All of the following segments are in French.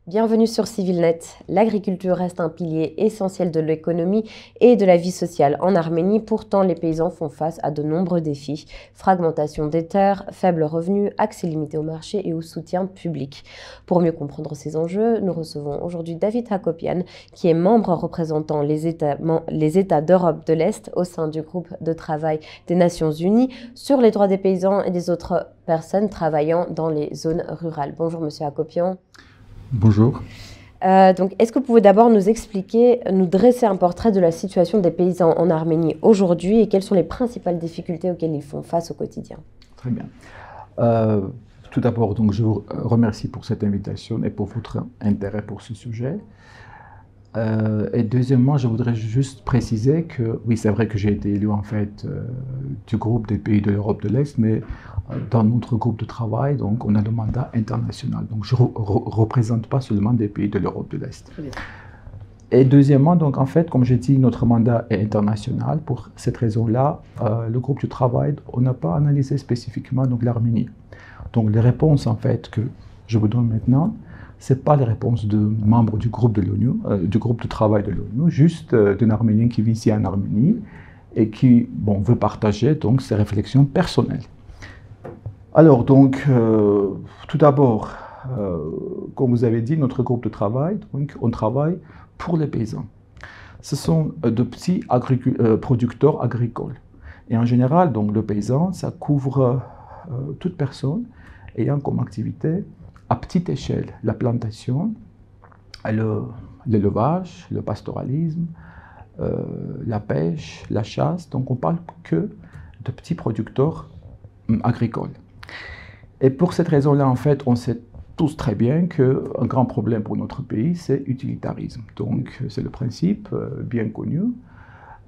Bienvenue sur CivilNet. L'agriculture reste un pilier essentiel de l'économie et de la vie sociale en Arménie. Pourtant, les paysans font face à de nombreux défis. Fragmentation des terres, faibles revenus, accès limité au marché et au soutien public. Pour mieux comprendre ces enjeux, nous recevons aujourd'hui David Hakopian, qui est membre représentant les États d'Europe de l'Est au sein du groupe de travail des Nations Unies sur les droits des paysans et des autres personnes travaillant dans les zones rurales. Bonjour Monsieur Hakopian. Bonjour. Donc, est-ce que vous pouvez d'abord nous expliquer, nous dresser un portrait de la situation des paysans en Arménie aujourd'hui et quelles sont les principales difficultés auxquelles ils font face au quotidien? Très bien. Tout d'abord, donc, je vous remercie pour cette invitation et pour votre intérêt pour ce sujet. Et deuxièmement, je voudrais juste préciser que, oui, c'est vrai que j'ai été élu en fait du groupe des pays de l'Europe de l'Est, mais dans notre groupe de travail, donc, on a le mandat international. Donc, je ne représente pas seulement des pays de l'Europe de l'Est. Et deuxièmement, donc, en fait, comme j'ai dit, notre mandat est international. Pour cette raison-là, le groupe de travail, on n'a pas analysé spécifiquement l'Arménie. Donc, les réponses, en fait, que je vous donne maintenant, ce n'est pas les réponses de membres du groupe de l'ONU, du groupe de travail de l'ONU, juste d'un Arménien qui vit ici en Arménie et qui veut partager donc, ses réflexions personnelles. Alors, donc, tout d'abord, comme vous avez dit, notre groupe de travail, donc, on travaille pour les paysans. Ce sont de petits producteurs agricoles. Et en général, donc, le paysan, ça couvre toute personne ayant comme activité à petite échelle la plantation, l'élevage, le pastoralisme, la pêche, la chasse. Donc on parle que de petits producteurs agricoles. Et pour cette raison-là, en fait, on sait tous très bien qu'un grand problème pour notre pays, c'est l'utilitarisme. Donc c'est le principe bien connu,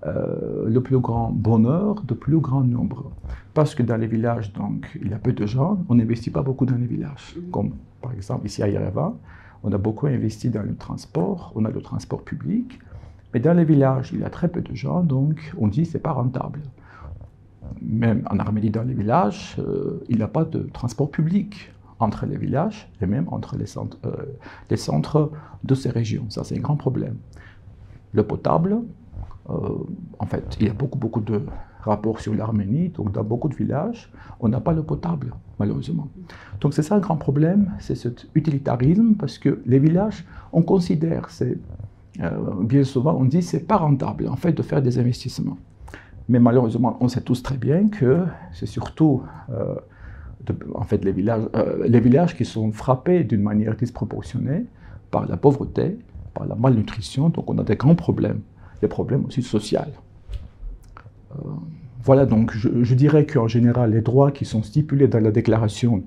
le plus grand bonheur de plus grand nombre. Parce que dans les villages, donc, il y a peu de gens, on n'investit pas beaucoup dans les villages. Comme par exemple ici à Yerevan, on a beaucoup investi dans le transport, on a le transport public, mais dans les villages, il y a très peu de gens, donc on dit que ce n'est pas rentable. Même en Arménie, dans les villages, il n'y a pas de transport public entre les villages et même entre les centres de ces régions. Ça, c'est un grand problème. Le potable, en fait, il y a beaucoup de rapports sur l'Arménie, donc dans beaucoup de villages, on n'a pas le potable, malheureusement. Donc c'est ça un grand problème, c'est cet utilitarisme, parce que les villages, on considère, bien souvent, on dit c'est pas rentable, en fait, de faire des investissements. Mais malheureusement, on sait tous très bien que c'est surtout, en fait, les villages qui sont frappés d'une manière disproportionnée par la pauvreté, par la malnutrition, donc on a des grands problèmes. Des problèmes aussi sociaux. Voilà, donc je dirais qu'en général, les droits qui sont stipulés dans la déclaration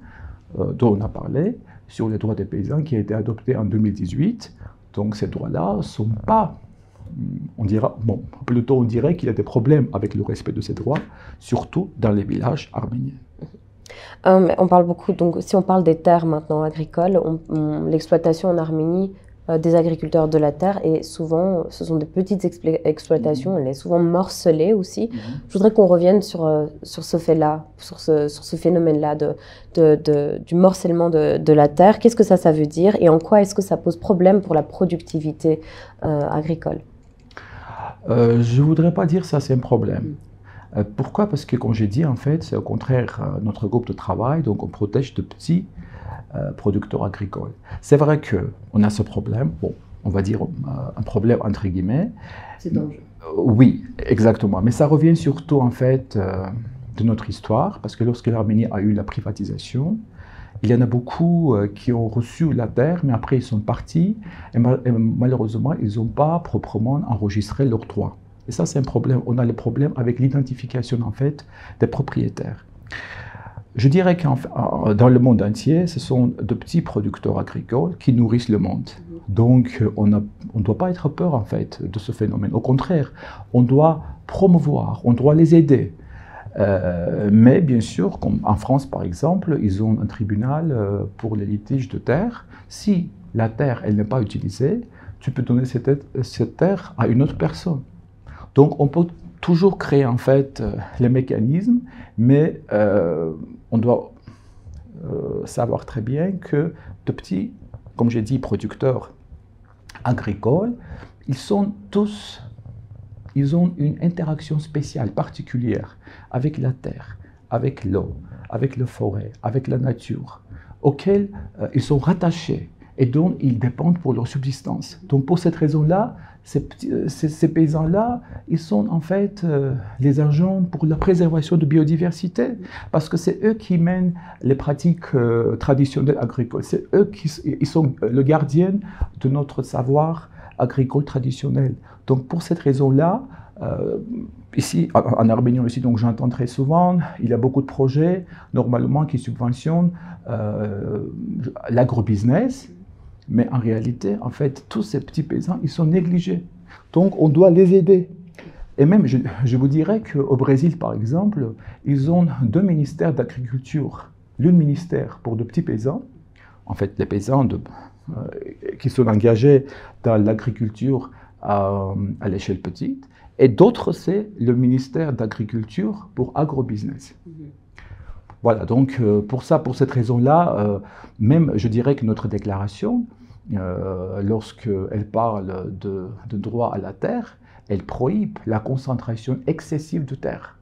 dont on a parlé, sur les droits des paysans, qui a été adoptée en 2018, donc ces droits-là ne sont pas, on dirait qu'il y a des problèmes avec le respect de ces droits, surtout dans les villages arméniens. On parle beaucoup, donc si on parle des terres maintenant agricoles, l'exploitation en Arménie, des agriculteurs de la terre, et souvent, ce sont des petites exploitations, elle est souvent morcelée aussi. Je voudrais qu'on revienne sur ce fait-là, sur ce phénomène-là du morcellement de la terre. Qu'est-ce que ça veut dire et en quoi est-ce que ça pose problème pour la productivité agricole? Je ne voudrais pas dire que ça c'est un problème. Pourquoi? Parce que, comme j'ai dit, en fait, c'est au contraire notre groupe de travail, donc on protège de petits producteurs agricoles. C'est vrai qu'on a ce problème, on va dire un problème entre guillemets. C'est dangereux. Oui, exactement. Mais ça revient surtout en fait de notre histoire, parce que lorsque l'Arménie a eu la privatisation, il y en a beaucoup qui ont reçu la terre, mais après ils sont partis, et malheureusement, ils n'ont pas proprement enregistré leurs droits. Et ça, c'est un problème. On a le problème avec l'identification en fait des propriétaires. Je dirais que dans le monde entier, ce sont de petits producteurs agricoles qui nourrissent le monde. Donc, on ne doit pas être peur, en fait, de ce phénomène. Au contraire, on doit promouvoir, on doit les aider. Mais bien sûr, comme en France, par exemple, ils ont un tribunal pour les litiges de terre. Si la terre, elle n'est pas utilisée, tu peux donner cette terre à une autre personne. Donc, on peut toujours créer en fait les mécanismes, mais on doit savoir très bien que de petits comme j'ai dit, producteurs agricoles, ils ont une interaction spéciale, particulière avec la terre, avec l'eau, avec la forêt, avec la nature, auxquels ils sont rattachés et dont ils dépendent pour leur subsistance. Donc pour cette raison-là, ces paysans-là, ils sont en fait les agents pour la préservation de biodiversité, parce que c'est eux qui mènent les pratiques traditionnelles agricoles. C'est eux ils sont le gardien de notre savoir agricole traditionnel. Donc pour cette raison-là, ici en Arménie aussi, donc j'entends très souvent, il y a beaucoup de projets normalement qui subventionnent l'agrobusiness, mais en réalité, en fait, tous ces petits paysans, ils sont négligés. Donc on doit les aider. Et même, je vous dirais qu'au Brésil, par exemple, ils ont 2 ministères d'agriculture. L'un ministère pour de petits paysans, en fait les paysans qui sont engagés dans l'agriculture à l'échelle petite, et d'autres, c'est le ministère d'Agriculture pour agrobusiness. Voilà, donc pour cette raison-là, même je dirais que notre déclaration, lorsqu'elle parle de droit à la terre, elle prohibe la concentration excessive de terre.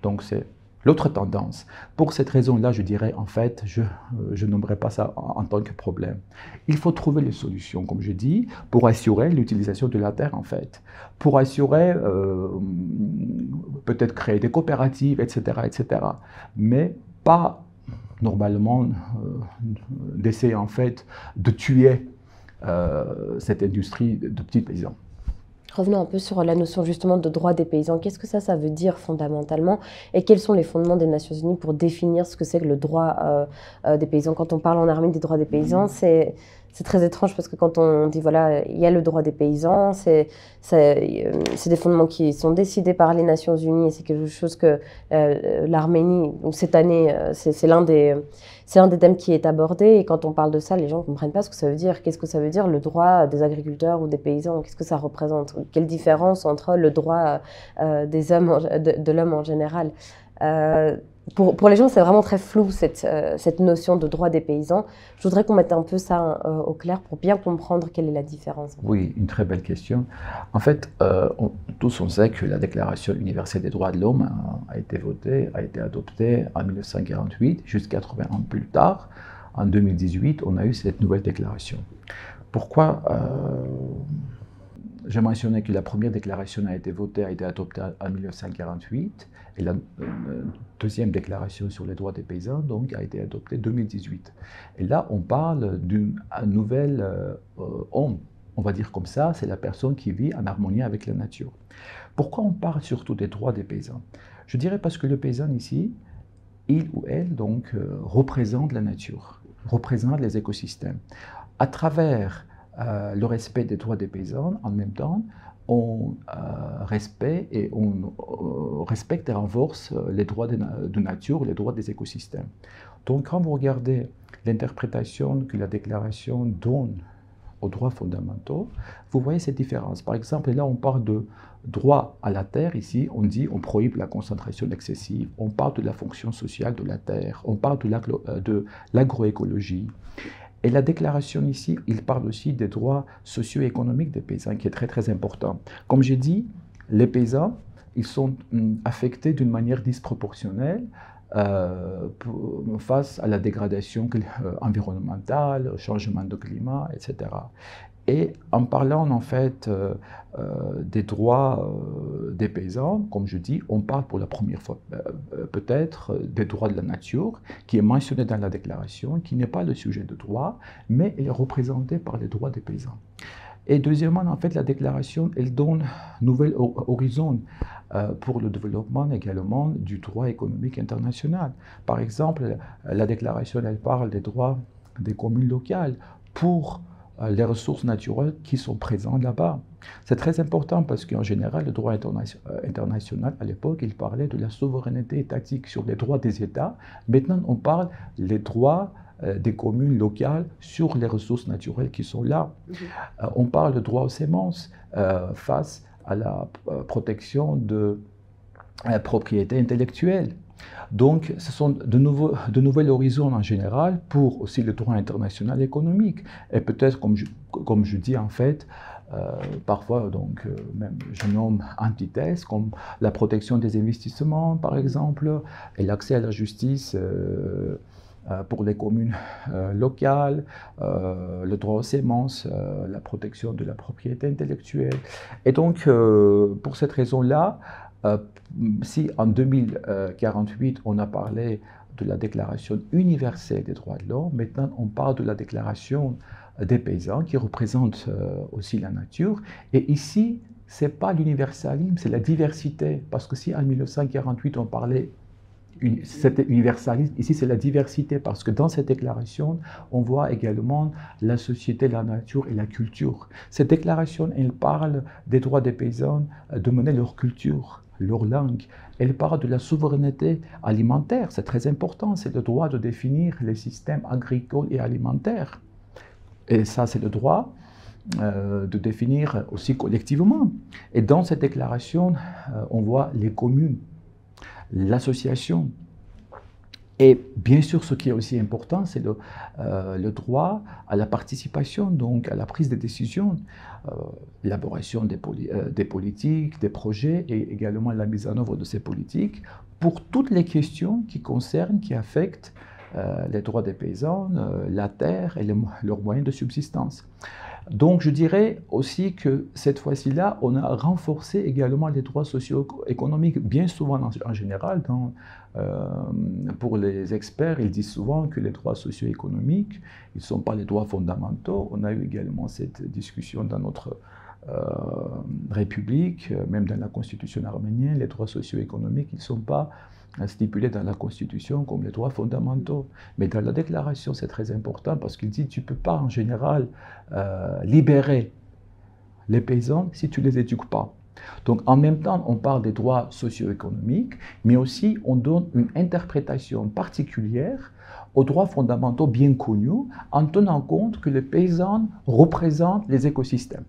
Donc c'est l'autre tendance. Pour cette raison-là, je dirais, en fait, je nommerai pas ça en tant que problème. Il faut trouver les solutions, comme je dis, pour assurer l'utilisation de la terre, en fait. Pour assurer, peut-être créer des coopératives, etc., etc. Mais pas, normalement, d'essayer, en fait, de tuer cette industrie de petits paysans. Revenons un peu sur la notion justement de droit des paysans. Qu'est-ce que ça veut dire fondamentalement et quels sont les fondements des Nations Unies pour définir ce que c'est que le droit des paysans? Quand on parle en Arménie des droits des paysans, c'est très étrange parce que quand on dit voilà, il y a le droit des paysans, c'est des fondements qui sont décidés par les Nations Unies et c'est quelque chose que l'Arménie, cette année, c'est l'un des thèmes qui est abordé et quand on parle de ça, les gens ne comprennent pas ce que ça veut dire. Qu'est-ce que ça veut dire le droit des agriculteurs ou des paysans? Qu'est-ce que ça représente? Quelle différence entre le droit des hommes, de l'homme en général? Pour les gens, c'est vraiment très flou cette notion de droit des paysans. Je voudrais qu'on mette un peu ça au clair pour bien comprendre quelle est la différence. Oui, une très belle question. En fait, tous on sait que la Déclaration universelle des droits de l'homme a été adoptée en 1948, jusqu'à 80 ans plus tard. En 2018, on a eu cette nouvelle déclaration. Pourquoi j'ai mentionné que la première déclaration a été adoptée en 1948 et la deuxième déclaration sur les droits des paysans donc, a été adoptée en 2018. Et là, on parle d'une nouvelle homme, on va dire comme ça, c'est la personne qui vit en harmonie avec la nature. Pourquoi on parle surtout des droits des paysans? Je dirais parce que le paysan ici, il ou elle donc, représente la nature, représente les écosystèmes. À travers le respect des droits des paysans, en même temps, on respecte et renforce les droits de nature, les droits des écosystèmes. Donc, quand vous regardez l'interprétation que la déclaration donne aux droits fondamentaux, vous voyez cette différence. Par exemple, là, on parle de droit à la terre. Ici, on prohibe la concentration excessive. On parle de la fonction sociale de la terre. On parle de l'agroécologie. Et la déclaration ici, il parle aussi des droits socio-économiques des paysans, qui est très très important. Comme j'ai dit, les paysans, ils sont affectés d'une manière disproportionnelle face à la dégradation environnementale, au changement de climat, etc. Et en parlant en fait des droits des paysans, comme je dis, on parle pour la première fois peut-être des droits de la nature, qui est mentionné dans la déclaration, qui n'est pas le sujet de droit, mais est représenté par les droits des paysans. Et deuxièmement, en fait, la déclaration, elle donne un nouvel horizon pour le développement également du droit économique international. Par exemple, la déclaration, elle parle des droits des communes locales pour les ressources naturelles qui sont présentes là-bas. C'est très important parce qu'en général, le droit international, à l'époque, il parlait de la souveraineté étatique sur les droits des États. Maintenant, on parle des droits des communes locales sur les ressources naturelles qui sont là. On parle de droit aux semences face à la protection de la propriété intellectuelle. Donc, ce sont de nouveaux horizons en général pour aussi le droit international économique. Et peut-être, comme je dis en fait, parfois, donc, même je nomme antithèses comme la protection des investissements, par exemple, et l'accès à la justice pour les communes locales, le droit aux semences, la protection de la propriété intellectuelle. Et donc, pour cette raison-là, si en 2048, on a parlé de la Déclaration universelle des droits de l'homme, maintenant on parle de la Déclaration des paysans qui représente aussi la nature. Et ici, ce n'est pas l'universalisme, c'est la diversité. Parce que si en 1948, on parlait c'était universalisme, ici c'est la diversité, parce que dans cette déclaration, on voit également la société, la nature et la culture. Cette déclaration, elle parle des droits des paysans de mener leur culture, leur langue. Elle parle de la souveraineté alimentaire, c'est très important, c'est le droit de définir les systèmes agricoles et alimentaires. Et ça, c'est le droit de définir aussi collectivement. Et dans cette déclaration, on voit les communes, l'association. Et bien sûr, ce qui est aussi important, c'est le droit à la participation, donc à la prise de décision, l'élaboration des politiques, des projets et également la mise en œuvre de ces politiques pour toutes les questions qui concernent, qui affectent les droits des paysans, la terre et leurs moyens de subsistance. Donc je dirais aussi que cette fois-ci-là, on a renforcé également les droits socio-économiques. Bien souvent en général, pour les experts, ils disent souvent que les droits socio-économiques, ils ne sont pas les droits fondamentaux. On a eu également cette discussion dans notre République, même dans la constitution arménienne, les droits socio-économiques, ils ne sont pas stipulés dans la Constitution comme les droits fondamentaux. Mais dans la déclaration, c'est très important parce qu'il dit que tu ne peux pas en général libérer les paysans si tu ne les éduques pas. Donc en même temps, on parle des droits socio-économiques, mais aussi on donne une interprétation particulière aux droits fondamentaux bien connus en tenant compte que les paysans représentent les écosystèmes.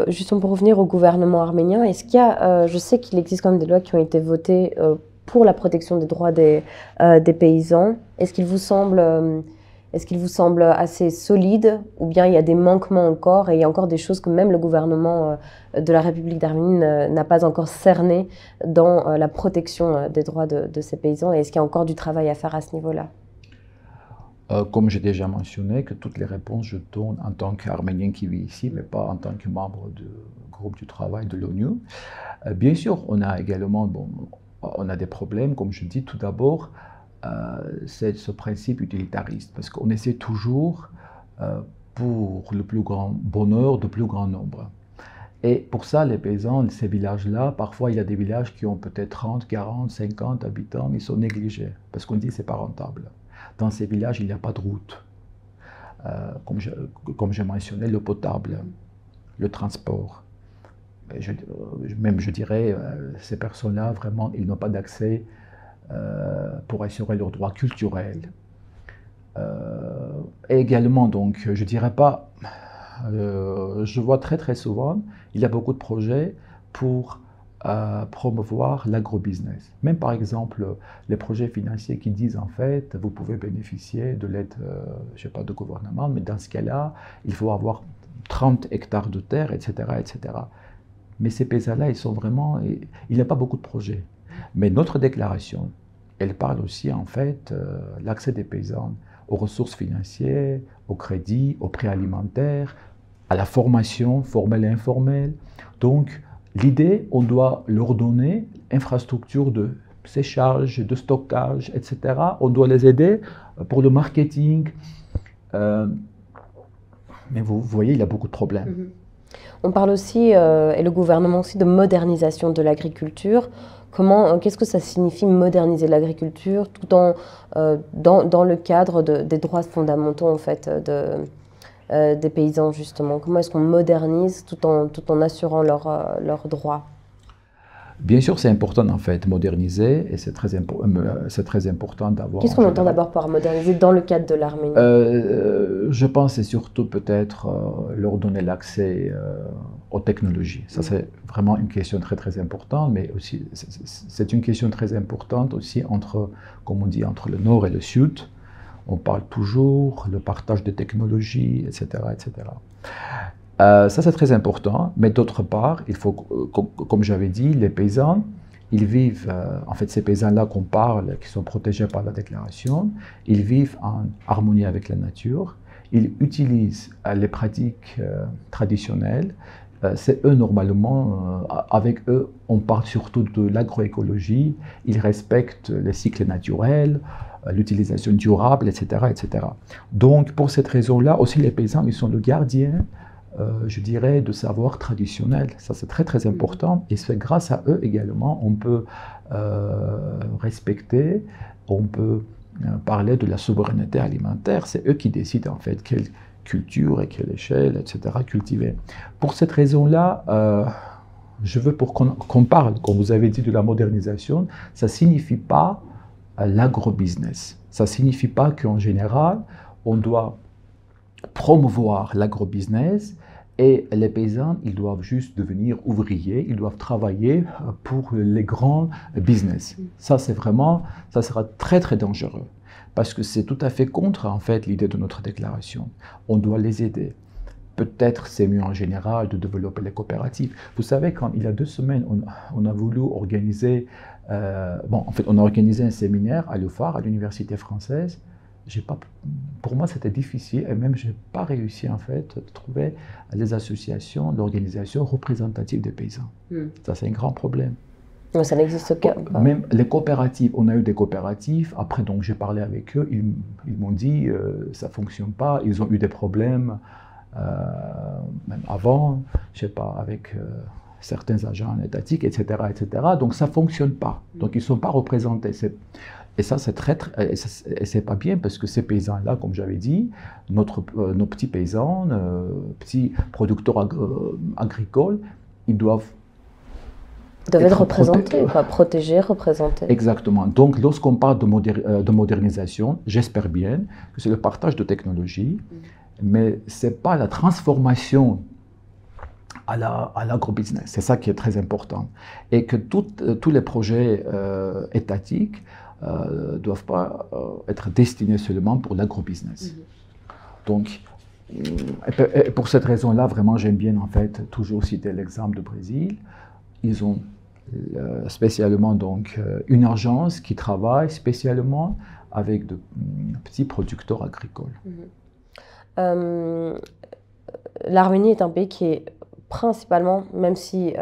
Justement pour revenir au gouvernement arménien, est-ce qu'il y a, je sais qu'il existe quand même des lois qui ont été votées pour la protection des droits des paysans. Est-ce qu'il vous semble assez solide ou bien il y a des manquements encore et il y a encore des choses que même le gouvernement de la République d'Arménie n'a pas encore cernées dans la protection des droits de ces paysans? Et est-ce qu'il y a encore du travail à faire à ce niveau-là? Comme j'ai déjà mentionné, que toutes les réponses je donne en tant qu'Arménien qui vit ici, mais pas en tant que membre du groupe du travail de l'ONU. Bien sûr, on a également on a des problèmes, comme je dis tout d'abord, c'est ce principe utilitariste, parce qu'on essaie toujours pour le plus grand bonheur du plus grand nombre. Et pour ça, les paysans, ces villages-là, parfois il y a des villages qui ont peut-être 30, 40, 50 habitants, ils sont négligés, parce qu'on dit que ce n'est pas rentable. Dans ces villages, il n'y a pas de route. Comme j'ai mentionné, l'eau potable, le transport. Je dirais, ces personnes-là, vraiment, ils n'ont pas d'accès pour assurer leurs droits culturels. Et également, donc, je ne dirais pas, je vois très souvent, il y a beaucoup de projets pour promouvoir l'agrobusiness. Même par exemple, les projets financiers qui disent en fait, vous pouvez bénéficier de l'aide, je sais pas, de gouvernement, mais dans ce cas-là, il faut avoir 30 hectares de terre, etc., etc. Mais ces paysans-là, ils sont vraiment, il n'y a pas beaucoup de projets. Mais notre déclaration, elle parle aussi en fait l'accès des paysans aux ressources financières, au crédit, aux prêts alimentaires, à la formation formelle et informelle. Donc, l'idée, on doit leur donner infrastructure de séchage, de stockage, etc. On doit les aider pour le marketing. Mais vous voyez, il y a beaucoup de problèmes. On parle aussi, et le gouvernement aussi, de modernisation de l'agriculture. Qu'est-ce que ça signifie moderniser l'agriculture tout dans le cadre des droits fondamentaux en fait, des paysans justement? Comment est-ce qu'on modernise tout en assurant leurs droits? Bien sûr, c'est important en fait, moderniser, et c'est très important d'avoir... Qu'est-ce qu'on entend d'abord par moderniser dans le cadre de l'Arménie? Je pense c'est surtout peut-être leur donner l'accès aux technologies. Ça, c'est vraiment une question très importante, mais aussi c'est une question très importante aussi entre, comme on dit, entre le nord et le sud. On parle toujours le partage des technologies, etc., etc. Ça, c'est très important, mais d'autre part, il faut, comme j'avais dit, les paysans, ils vivent, en fait, ces paysans-là qu'on parle, qui sont protégés par la déclaration, ils vivent en harmonie avec la nature, ils utilisent les pratiques traditionnelles. C'est eux, normalement, avec eux, on parle surtout de l'agroécologie, ils respectent les cycles naturels, l'utilisation durable, etc., etc. Donc, pour cette raison-là, aussi les paysans, ils sont le gardien, je dirais, de savoir traditionnel. Ça, c'est très important. Et c'est grâce à eux également, on peut respecter, on peut parler de la souveraineté alimentaire. C'est eux qui décident, en fait, quelle culture et quelle échelle, etc., cultiver. Pour cette raison-là, je veux pour qu'on parle, comme vous avez dit, de la modernisation, ça ne signifie pas l'agrobusiness. Ça ne signifie pas qu'en général, on doit promouvoir l'agrobusiness et les paysans, ils doivent juste devenir ouvriers, ils doivent travailler pour les grands business. Ça, c'est vraiment, ça sera très dangereux parce que c'est tout à fait contre, en fait, l'idée de notre déclaration. On doit les aider. Peut-être c'est mieux en général de développer les coopératives. Vous savez, quand il y a 2 semaines, on a voulu organiser, en fait, on a organisé un séminaire à l'UFAR, à l'Université française. Pour moi, c'était difficile et même je n'ai pas réussi en fait de trouver les associations, l'organisation représentative des paysans. Ça, c'est un grand problème. Mais ça n'existe pas. Même les coopératives, on a eu des coopératives. Après, donc, j'ai parlé avec eux, ils m'ont dit ça ne fonctionne pas. Ils ont eu des problèmes, même avant, je ne sais pas, avec certains agents étatiques, etc., etc. Donc, ça ne fonctionne pas. Donc, ils ne sont pas représentés. Et ça, c'est pas bien parce que ces paysans-là, comme j'avais dit, nos petits paysans, petits producteurs agricoles, ils doivent être représentés, protégés, représentés. Exactement. Donc, lorsqu'on parle de modernisation, j'espère bien que c'est le partage de technologies, mais ce n'est pas la transformation à l'agrobusiness. C'est ça qui est très important. Et que tous les projets étatiques ne doivent pas être destinés seulement pour l'agrobusiness. Donc, et pour cette raison-là, vraiment, j'aime bien en fait toujours citer l'exemple du Brésil. Ils ont spécialement donc une agence qui travaille spécialement avec de petits producteurs agricoles. L'Arménie est un pays qui est principalement, même si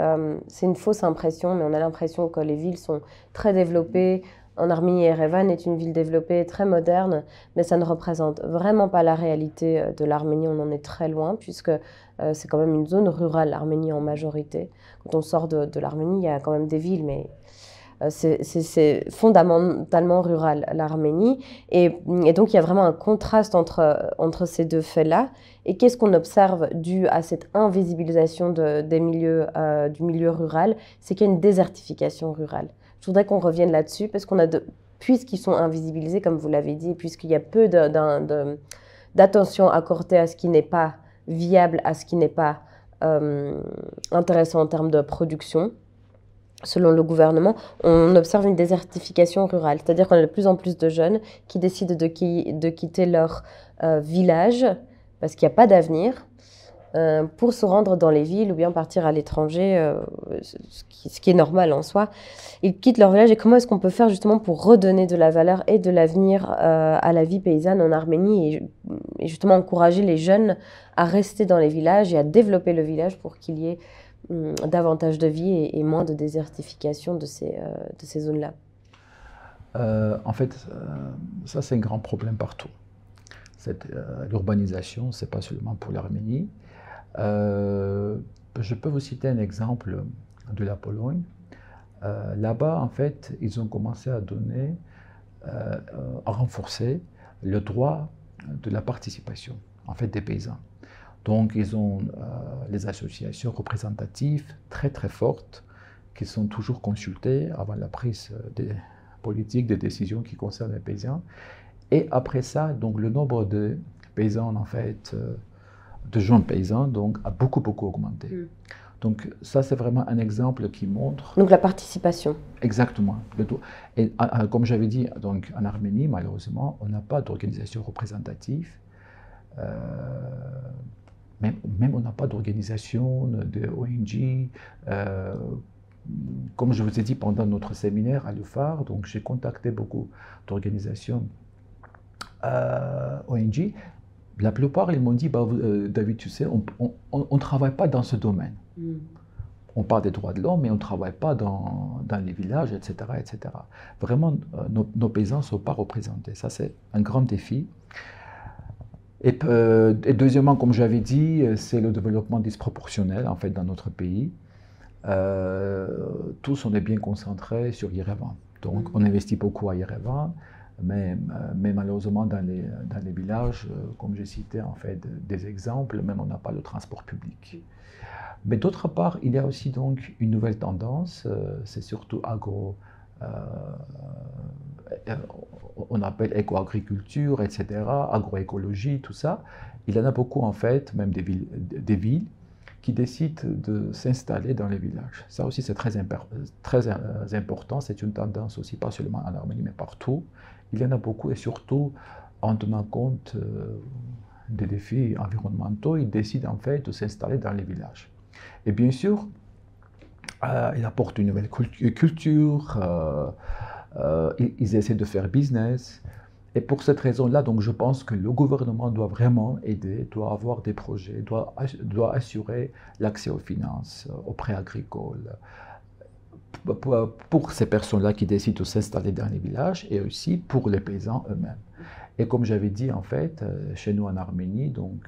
c'est une fausse impression, mais on a l'impression que les villes sont très développées. En Arménie, Yerevan est une ville développée, très moderne, mais ça ne représente vraiment pas la réalité de l'Arménie. On en est très loin, puisque c'est quand même une zone rurale, l'Arménie en majorité. Quand on sort de l'Arménie, il y a quand même des villes, mais c'est fondamentalement rural, l'Arménie. Et donc, il y a vraiment un contraste entre ces deux faits-là. Et qu'est-ce qu'on observe dû à cette invisibilisation du milieu rural? C'est qu'il y a une désertification rurale. Je voudrais qu'on revienne là-dessus, parce puisqu'ils sont invisibilisés, comme vous l'avez dit, puisqu'il y a peu d'attention accordée à ce qui n'est pas viable, à ce qui n'est pas intéressant en termes de production, selon le gouvernement, on observe une désertification rurale. C'est-à-dire qu'on a de plus en plus de jeunes qui décident de quitter leur village, parce qu'il n'y a pas d'avenir, pour se rendre dans les villes ou bien partir à l'étranger, ce qui est normal en soi. Ils quittent leur village, et comment est-ce qu'on peut faire justement pour redonner de la valeur et de l'avenir à la vie paysanne en Arménie et justement encourager les jeunes à rester dans les villages et à développer le village pour qu'il y ait davantage de vie et moins de désertification de ces zones-là? En fait, ça c'est un grand problème partout. L'urbanisation, ce n'est pas seulement pour l'Arménie. Je peux vous citer un exemple de la Pologne. Là-bas, en fait, ils ont commencé à renforcer le droit de la participation, en fait, des paysans. Donc, ils ont les associations représentatives très fortes qui sont toujours consultés avant la prise des politiques, des décisions qui concernent les paysans. Et après ça, donc le nombre de paysans, en fait, de jeunes paysans, donc, a beaucoup augmenté. Donc ça, c'est vraiment un exemple qui montre... Donc la participation. Exactement. Et comme j'avais dit, donc, en Arménie, malheureusement, on n'a pas d'organisation représentative. Même on n'a pas d'organisation, de ONG. Comme je vous ai dit pendant notre séminaire à l'UFAR, donc j'ai contacté beaucoup d'organisations ONG. La plupart, ils m'ont dit, bah, David, tu sais, on ne travaille pas dans ce domaine. On parle des droits de l'homme, mais on ne travaille pas dans les villages, etc. etc. Vraiment, nos paysans ne sont pas représentés. Ça, c'est un grand défi. Et deuxièmement, comme j'avais dit, c'est le développement disproportionnel, en fait, dans notre pays. Tous, on est bien concentrés sur Yerevan. Donc, on investit beaucoup à Yerevan. Mais malheureusement, dans les villages, comme j'ai cité en fait des exemples, même on n'a pas le transport public. Mais d'autre part, il y a aussi donc une nouvelle tendance, c'est surtout on appelle éco-agriculture, etc., agroécologie, tout ça. Il y en a beaucoup en fait, même des villes, qui décident de s'installer dans les villages. Ça aussi, c'est très important. C'est une tendance aussi, pas seulement en Arménie, mais partout. Il y en a beaucoup, et surtout, en tenant compte des défis environnementaux, ils décident en fait de s'installer dans les villages. Et bien sûr, ils apportent une nouvelle culture, ils essaient de faire business. Et pour cette raison-là, donc je pense que le gouvernement doit vraiment aider, doit avoir des projets, doit assurer l'accès aux finances, aux prêts agricoles, pour ces personnes-là qui décident de s'installer dans les villages et aussi pour les paysans eux-mêmes. Et comme j'avais dit, en fait, chez nous en Arménie, donc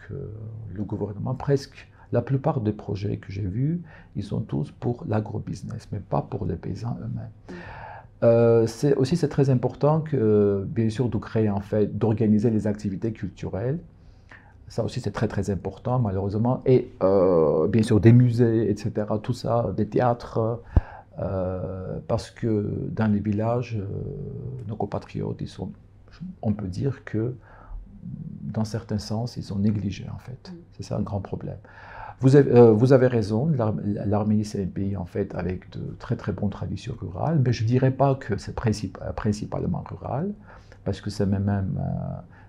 le gouvernement, presque la plupart des projets que j'ai vus, ils sont tous pour l'agrobusiness, mais pas pour les paysans eux-mêmes. C'est très important que, bien sûr, de créer, en fait, d'organiser les activités culturelles. Ça aussi, c'est très important, malheureusement. Et bien sûr, des musées, etc., tout ça, des théâtres, parce que dans les villages, nos compatriotes, on peut dire que, dans certains sens, ils sont négligés, en fait. C'est ça un grand problème. Vous avez raison, l'Arménie c'est un pays en fait avec de très bonnes traditions rurales, mais je ne dirais pas que c'est principalement rural, parce que c'est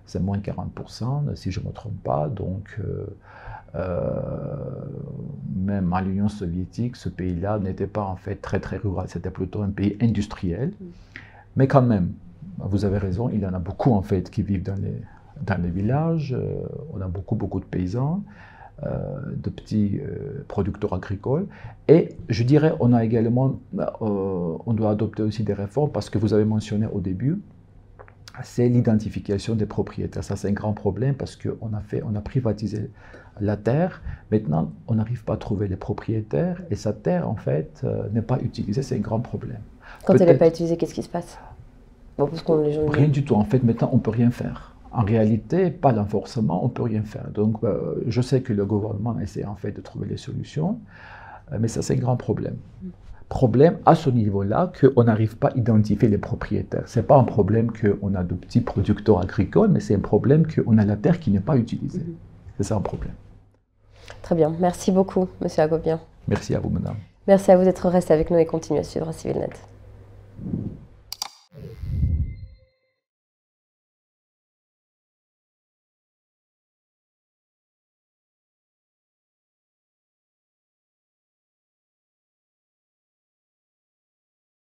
c'est moins de 40%, si je ne me trompe pas, donc même à l'Union soviétique, ce pays-là n'était pas en fait très rural, c'était plutôt un pays industriel, mais quand même, vous avez raison, il y en a beaucoup en fait qui vivent dans les villages, on a beaucoup de paysans, de petits producteurs agricoles. Et je dirais, on a également, on doit adopter aussi des réformes parce que vous avez mentionné au début, c'est l'identification des propriétaires. Ça, c'est un grand problème parce qu'on a privatisé la terre. Maintenant, on n'arrive pas à trouver les propriétaires et sa terre, en fait, n'est pas utilisée. C'est un grand problème. Quand elle n'est pas utilisée, qu'est-ce qui se passe? Bon, parce les gens rien du tout. En fait, maintenant, on ne peut rien faire. En réalité, pas l'enforcement, on ne peut rien faire. Donc, je sais que le gouvernement essaie en fait de trouver les solutions, mais ça, c'est un grand problème. Problème à ce niveau-là qu'on n'arrive pas à identifier les propriétaires. Ce n'est pas un problème qu'on a de petits producteurs agricoles, mais c'est un problème qu'on a la terre qui n'est pas utilisée. C'est ça un problème. Très bien. Merci beaucoup, Monsieur Hagopian. Merci à vous, madame. Merci à vous d'être resté avec nous et continuez à suivre CivilNet.